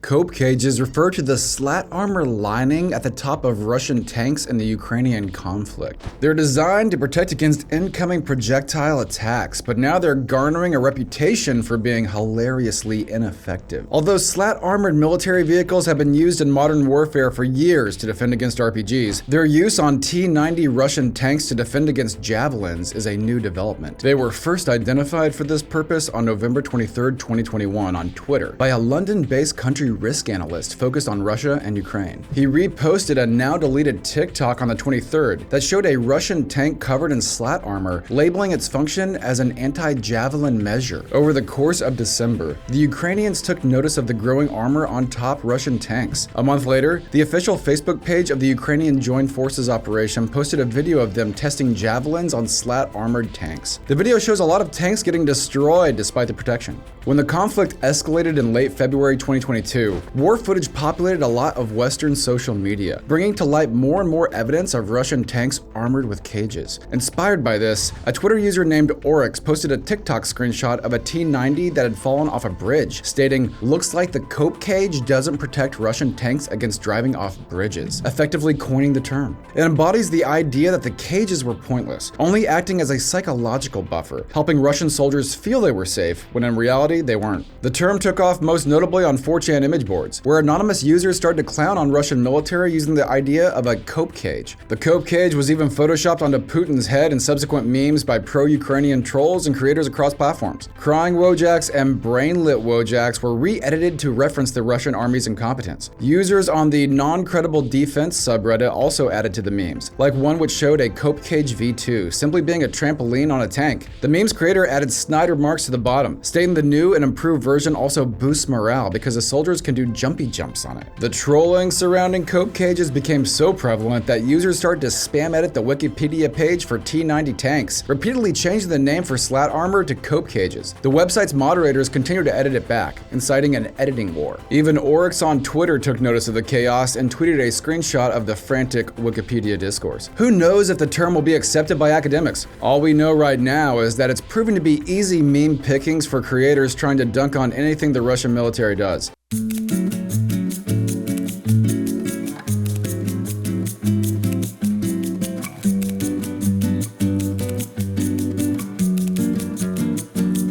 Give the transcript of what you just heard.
Cope cages refer to the slat armor lining at the top of Russian tanks in the Ukrainian conflict. They're designed to protect against incoming projectile attacks, but now they're garnering a reputation for being hilariously ineffective. Although slat-armored military vehicles have been used in modern warfare for years to defend against RPGs, their use on T-90 Russian tanks to defend against Javelins is a new development. They were first identified for this purpose on November 23, 2021 on Twitter by a London-based country risk analyst focused on Russia and Ukraine. He reposted a now-deleted TikTok on the 23rd that showed a Russian tank covered in slat armor, labeling its function as an anti-Javelin measure. Over the course of December, the Ukrainians took notice of the growing armor on top Russian tanks. A month later, the official Facebook page of the Ukrainian Joint Forces operation posted a video of them testing Javelins on slat-armored tanks. The video shows a lot of tanks getting destroyed despite the protection. When the conflict escalated in late February 2022, war footage populated a lot of Western social media, bringing to light more and more evidence of Russian tanks armored with cages. Inspired by this, a Twitter user named Oryx posted a TikTok screenshot of a T-90 that had fallen off a bridge, stating, "Looks like the Cope cage doesn't protect Russian tanks against driving off bridges," effectively coining the term. It embodies the idea that the cages were pointless, only acting as a psychological buffer, helping Russian soldiers feel they were safe, when in reality they weren't. The term took off most notably on 4chan image boards, where anonymous users started to clown on Russian military using the idea of a Cope cage. The Cope cage was even photoshopped onto Putin's head in subsequent memes by pro-Ukrainian trolls and creators across platforms. Crying Wojaks and brain-lit Wojaks were re-edited to reference the Russian army's incompetence. Users on the non-credible defense subreddit also added to the memes, like one which showed a Cope cage V2 simply being a trampoline on a tank. The meme's creator added snide remarks to the bottom, stating the new and improved version also boosts morale because the soldiers can do jumpy jumps on it. The trolling surrounding Cope cages became so prevalent that users started to spam edit the Wikipedia page for T-90 tanks, repeatedly changing the name for slat armor to Cope cages. The website's moderators continued to edit it back, inciting an editing war. Even Oryx on Twitter took notice of the chaos and tweeted a screenshot of the frantic Wikipedia discourse. Who knows if the term will be accepted by academics? All we know right now is that it's proven to be easy meme pickings for creators trying to dunk on anything the Russian military does.